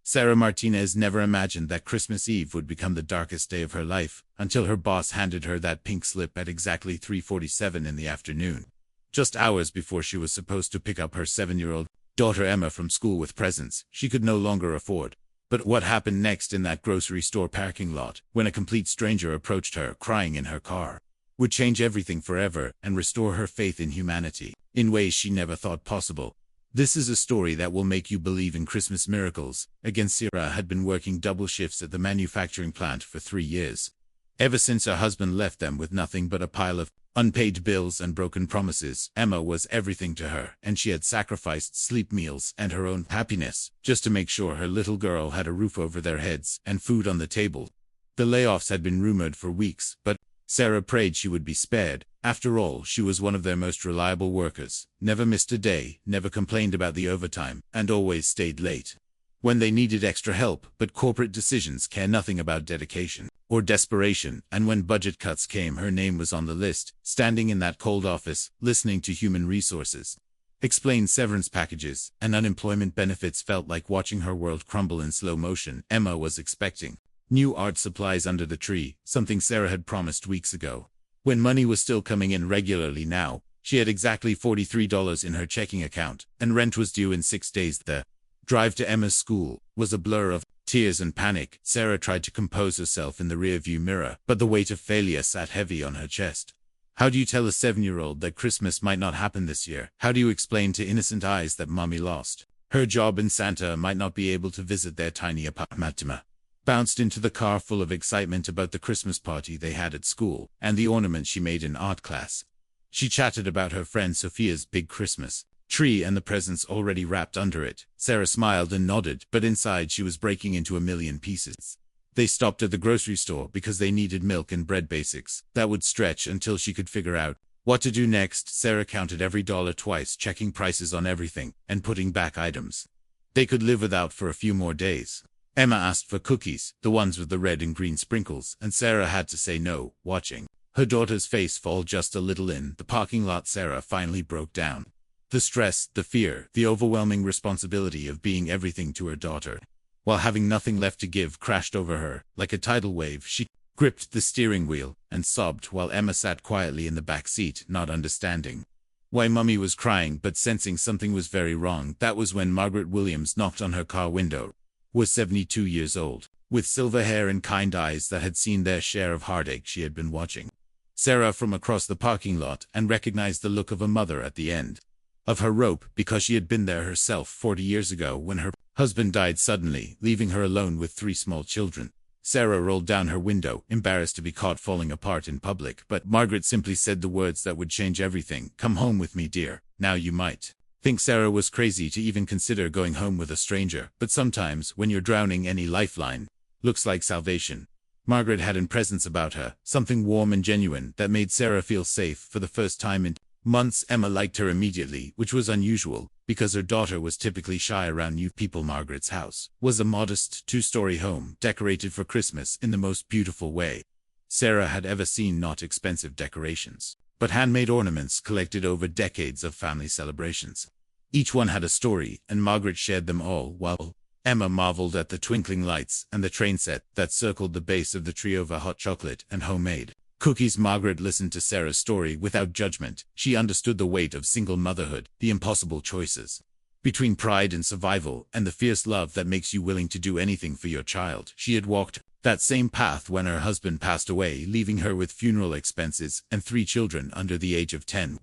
Sarah Martinez never imagined that Christmas Eve would become the darkest day of her life, until her boss handed her that pink slip at exactly 3:47 in the afternoon. Just hours before she was supposed to pick up her 7-year-old daughter Emma from school with presents she could no longer afford. But what happened next in that grocery store parking lot, when a complete stranger approached her crying in her car, would change everything forever and restore her faith in humanity, in ways she never thought possible. This is a story that will make you believe in Christmas miracles. Again, Sarah had been working double shifts at the manufacturing plant for 3 years. Ever since her husband left them with nothing but a pile of unpaid bills and broken promises, Emma was everything to her, and she had sacrificed sleep, meals, and her own happiness just to make sure her little girl had a roof over their heads and food on the table. The layoffs had been rumored for weeks, but Sarah prayed she would be spared. After all, she was one of their most reliable workers, never missed a day, never complained about the overtime, and always stayed late when they needed extra help. But corporate decisions care nothing about dedication or desperation, and when budget cuts came, her name was on the list, standing in that cold office, listening to human resources explain severance packages and unemployment benefits. Felt like watching her world crumble in slow motion. Emma was expecting new art supplies under the tree, something Sarah had promised weeks ago, when money was still coming in regularly. Now, she had exactly $43 in her checking account, and rent was due in 6 days. The drive to Emma's school was a blur of tears and panic. Sarah tried to compose herself in the rearview mirror, but the weight of failure sat heavy on her chest. How do you tell a 7-year-old that Christmas might not happen this year? How do you explain to innocent eyes that mommy lost her job and Santa might not be able to visit their tiny apartment? Emma bounced into the car full of excitement about the Christmas party they had at school and the ornament she made in art class. She chatted about her friend Sophia's big Christmas tree and the presents already wrapped under it. Sarah smiled and nodded, but inside she was breaking into a million pieces. They stopped at the grocery store because they needed milk and bread basics that would stretch until she could figure out what to do next. Sarah counted every dollar twice, checking prices on everything and putting back items they could live without for a few more days. Emma asked for cookies, the ones with the red and green sprinkles, and Sarah had to say no, watching her daughter's face fall just a little in the parking lot. Sarah finally broke down. The stress, the fear, the overwhelming responsibility of being everything to her daughter, while having nothing left to give, crashed over her. Like a tidal wave, she gripped the steering wheel and sobbed while Emma sat quietly in the back seat, not understanding why Mummy was crying but sensing something was very wrong. That was when Margaret Williams knocked on her car window. Was 72 years old, with silver hair and kind eyes that had seen their share of heartache. She had been watching Sarah from across the parking lot and recognized the look of a mother at the end of her rope, because she had been there herself 40 years ago when her husband died suddenly, leaving her alone with 3 small children. Sarah rolled down her window, embarrassed to be caught falling apart in public, but Margaret simply said the words that would change everything. "Come home with me, dear. Now you might think Sarah was crazy to even consider going home with a stranger, but sometimes, when you're drowning, any lifeline looks like salvation." Margaret had a presence about her, something warm and genuine that made Sarah feel safe for the first time in months. Emma liked her immediately, which was unusual, because her daughter was typically shy around new people. Margaret's house was a modest 2-story home, decorated for Christmas in the most beautiful way Sarah had ever seen. Not expensive decorations, but handmade ornaments collected over decades of family celebrations. Each one had a story, and Margaret shared them all, while Emma marveled at the twinkling lights and the train set that circled the base of the tree over hot chocolate and homemade cookies. Margaret listened to Sarah's story without judgment. She understood the weight of single motherhood, the impossible choices between pride and survival, and the fierce love that makes you willing to do anything for your child. She had walked that same path when her husband passed away, leaving her with funeral expenses and 3 children under the age of 10.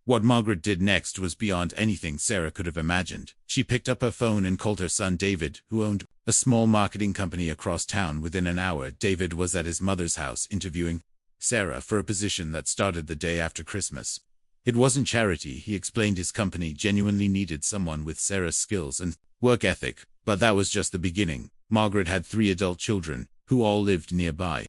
What Margaret did next was beyond anything Sarah could have imagined. She picked up her phone and called her son David, who owned a small marketing company across town. Within an hour, David was at his mother's house interviewing Sarah for a position that started the day after Christmas. It wasn't charity, he explained. His company genuinely needed someone with Sarah's skills and work ethic, but that was just the beginning. Margaret had 3 adult children, who all lived nearby,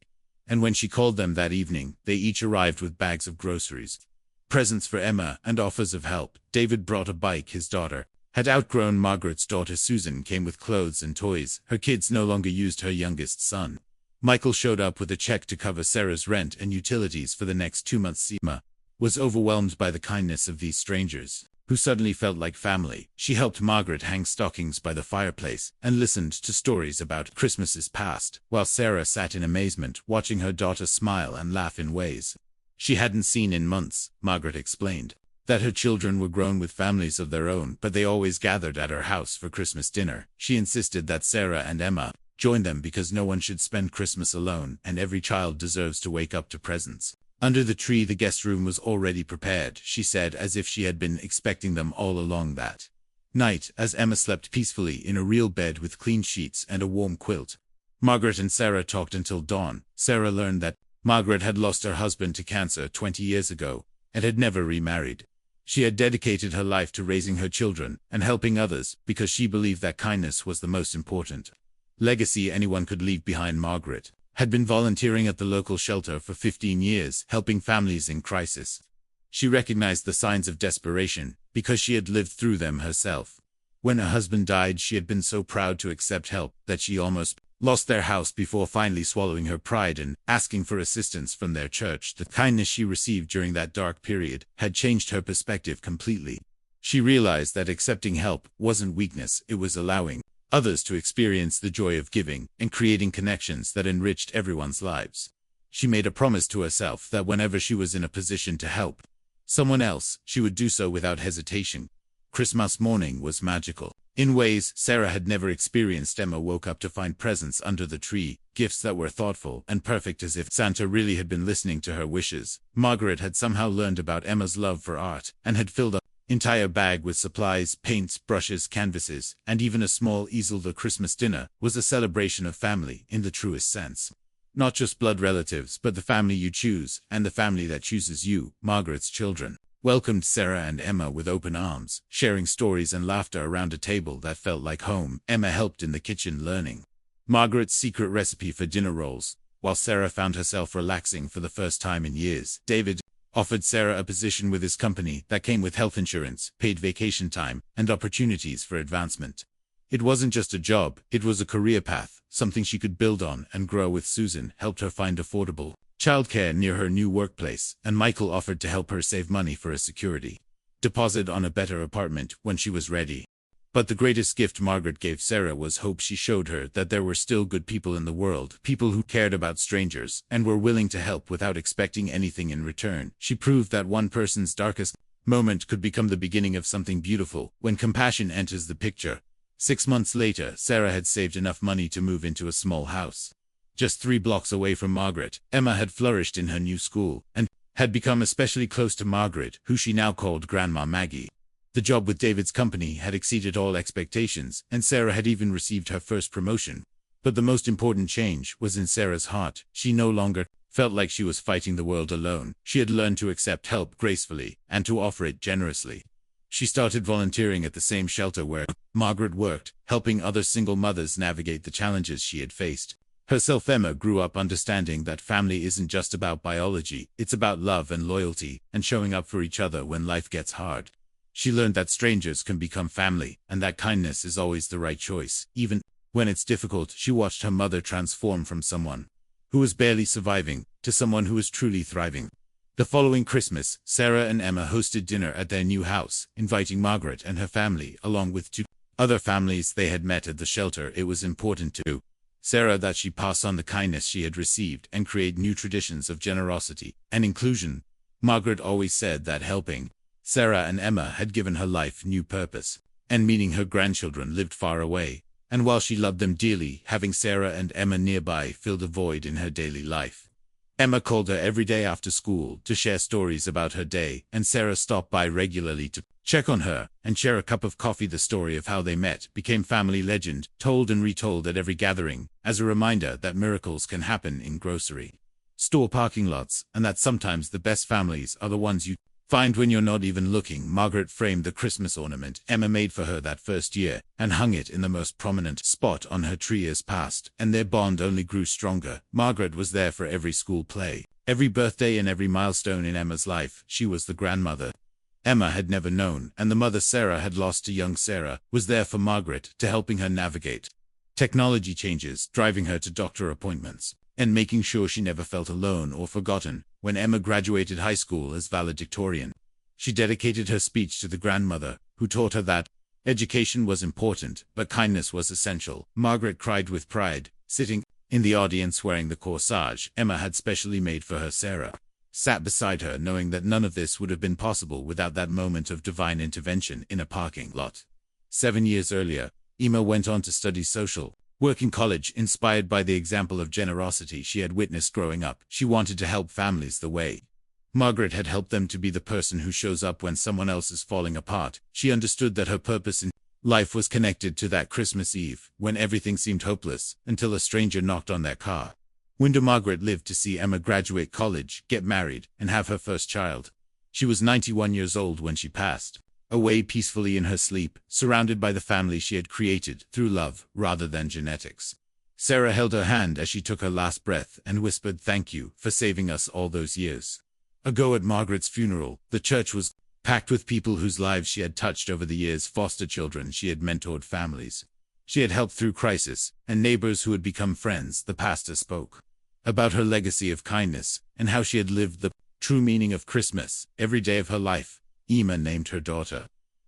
and when she called them that evening, they each arrived with bags of groceries, presents for Emma, and offers of help. David brought a bike his daughter had outgrown. Margaret's daughter Susan came with clothes and toys her kids no longer used. Her youngest son, Michael, showed up with a check to cover Sarah's rent and utilities for the next 2 months. Emma was overwhelmed by the kindness of these strangers, who suddenly felt like family. She helped Margaret hang stockings by the fireplace and listened to stories about Christmases past, while Sarah sat in amazement watching her daughter smile and laugh in ways she hadn't seen in months. Margaret explained that her children were grown with families of their own, but they always gathered at her house for Christmas dinner. She insisted that Sarah and Emma join them because no one should spend Christmas alone, and every child deserves to wake up to presents. Under the tree, the guest room was already prepared, she said, as if she had been expecting them all along that night, as Emma slept peacefully in a real bed with clean sheets and a warm quilt. Margaret and Sarah talked until dawn. Sarah learned that Margaret had lost her husband to cancer 20 years ago and had never remarried. She had dedicated her life to raising her children and helping others because she believed that kindness was the most important legacy anyone could leave behind. Margaret had been volunteering at the local shelter for 15 years, helping families in crisis. She recognized the signs of desperation because she had lived through them herself. When her husband died, she had been so proud to accept help that she almost lost their house before finally swallowing her pride and asking for assistance from their church. The kindness she received during that dark period had changed her perspective completely. She realized that accepting help wasn't weakness, it was allowing others to experience the joy of giving and creating connections that enriched everyone's lives. She made a promise to herself that whenever she was in a position to help someone else, she would do so without hesitation. Christmas morning was magical in ways Sarah had never experienced. Emma woke up to find presents under the tree, gifts that were thoughtful and perfect, as if Santa really had been listening to her wishes. Margaret had somehow learned about Emma's love for art and had filled an entire bag with supplies, paints, brushes, canvases, and even a small easel. The Christmas dinner was a celebration of family in the truest sense. Not just blood relatives, but the family you choose and the family that chooses you. Margaret's children welcomed Sarah and Emma with open arms, sharing stories and laughter around a table that felt like home. Emma helped in the kitchen, learning Margaret's secret recipe for dinner rolls, while Sarah found herself relaxing for the first time in years. David offered Sarah a position with his company that came with health insurance, paid vacation time, and opportunities for advancement. It wasn't just a job, it was a career path, something she could build on and grow with. Susan helped her find affordable childcare near her new workplace, and Michael offered to help her save money for a security deposit on a better apartment when she was ready. But the greatest gift Margaret gave Sarah was hope. She showed her that there were still good people in the world, people who cared about strangers and were willing to help without expecting anything in return. She proved that one person's darkest moment could become the beginning of something beautiful when compassion enters the picture. 6 months later, Sarah had saved enough money to move into a small house just 3 blocks away from Margaret. Emma had flourished in her new school and had become especially close to Margaret, who she now called Grandma Maggie. The job with David's company had exceeded all expectations, and Sarah had even received her first promotion. But the most important change was in Sarah's heart. She no longer felt like she was fighting the world alone. She had learned to accept help gracefully and to offer it generously. She started volunteering at the same shelter where Margaret worked, helping other single mothers navigate the challenges she had faced. Herself, Emma grew up understanding that family isn't just about biology, it's about love and loyalty, and showing up for each other when life gets hard. She learned that strangers can become family, and that kindness is always the right choice, even when it's difficult. She watched her mother transform from someone who was barely surviving to someone who was truly thriving. The following Christmas, Sarah and Emma hosted dinner at their new house, inviting Margaret and her family, along with 2 other families they had met at the shelter. It was important to Sarah that she pass on the kindness she had received and create new traditions of generosity and inclusion. Margaret always said that helping Sarah and Emma had given her life new purpose, and meeting her grandchildren lived far away, and while she loved them dearly, having Sarah and Emma nearby filled a void in her daily life. Emma called her every day after school to share stories about her day, and Sarah stopped by regularly to check on her and share a cup of coffee. The story of how they met became family legend, told and retold at every gathering, as a reminder that miracles can happen in grocery store parking lots, and that sometimes the best families are the ones you find when you're not even looking. Margaret framed the Christmas ornament Emma made for her that first year and hung it in the most prominent spot on her tree. Years passed, and their bond only grew stronger. Margaret was there for every school play, every birthday, and every milestone in Emma's life. She was the grandmother Emma had never known, and the mother Sarah had lost to young Sarah was there for Margaret, to helping her navigate technology changes, driving her to doctor appointments, and making sure she never felt alone or forgotten. When Emma graduated high school as valedictorian, She dedicated her speech to the grandmother, who taught her that education was important, but kindness was essential. Margaret cried with pride, sitting in the audience wearing the corsage Emma had specially made for her. Sarah sat beside her, knowing that none of this would have been possible without that moment of divine intervention in a parking lot. 7 years earlier, Emma went on to study social work in college, inspired by the example of generosity she had witnessed growing up. She wanted to help families the way Margaret had helped them, to be the person who shows up when someone else is falling apart. She understood that her purpose in life was connected to that Christmas Eve, when everything seemed hopeless, until a stranger knocked on their car window. Margaret lived to see Emma graduate college, get married, and have her first child. She was 91 years old when she passed away peacefully in her sleep, surrounded by the family she had created through love rather than genetics. Sarah held her hand as she took her last breath and whispered, "Thank you for saving us all those years ago." At Margaret's funeral, the church was packed with people whose lives she had touched over the years: foster children she had mentored, families she had helped through crisis, and neighbors who had become friends. The pastor spoke about her legacy of kindness and how she had lived the true meaning of Christmas every day of her life. Emma named her daughter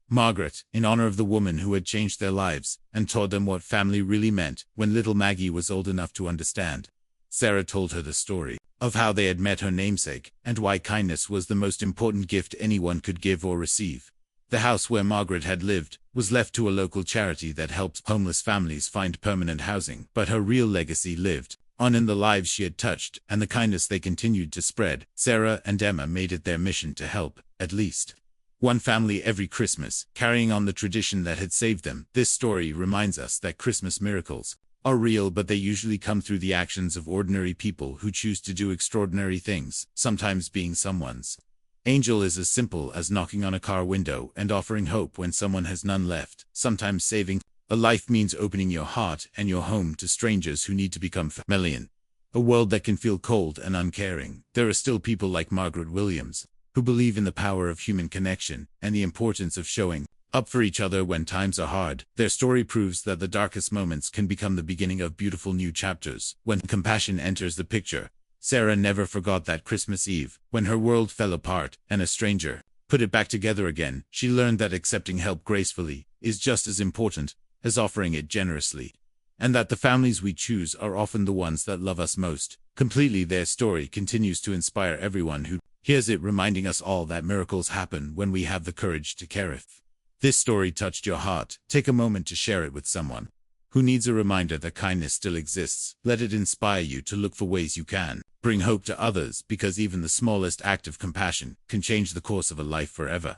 Margaret in honor of the woman who had changed their lives and taught them what family really meant when little Maggie was old enough to understand. Sarah told her the story of how they had met her namesake and why kindness was the most important gift anyone could give or receive. The house where Margaret had lived was left to a local charity that helps homeless families find permanent housing, but her real legacy lived on in the lives she had touched and the kindness they continued to spread. Sarah and Emma made it their mission to help at least one family every Christmas, carrying on the tradition that had saved them. This story reminds us that Christmas miracles are real, but they usually come through the actions of ordinary people who choose to do extraordinary things. Sometimes being someone's angel is as simple as knocking on a car window and offering hope when someone has none left. Sometimes saving a life means opening your heart and your home to strangers who need to become familiar. A world that can feel cold and uncaring. There are still people like Margaret Williams who believe in the power of human connection and the importance of showing up for each other when times are hard. Their story proves that the darkest moments can become the beginning of beautiful new chapters when compassion enters the picture. Sarah never forgot that Christmas Eve, when her world fell apart and a stranger put it back together again. She learned that accepting help gracefully is just as important as offering it generously, and that the families we choose are often the ones that love us most completely. Their story continues to inspire everyone who hears it, reminding us all that miracles happen when we have the courage to care. If this story touched your heart, take a moment to share it with someone who needs a reminder that kindness still exists. Let it inspire you to look for ways you can bring hope to others, because even the smallest act of compassion can change the course of a life forever.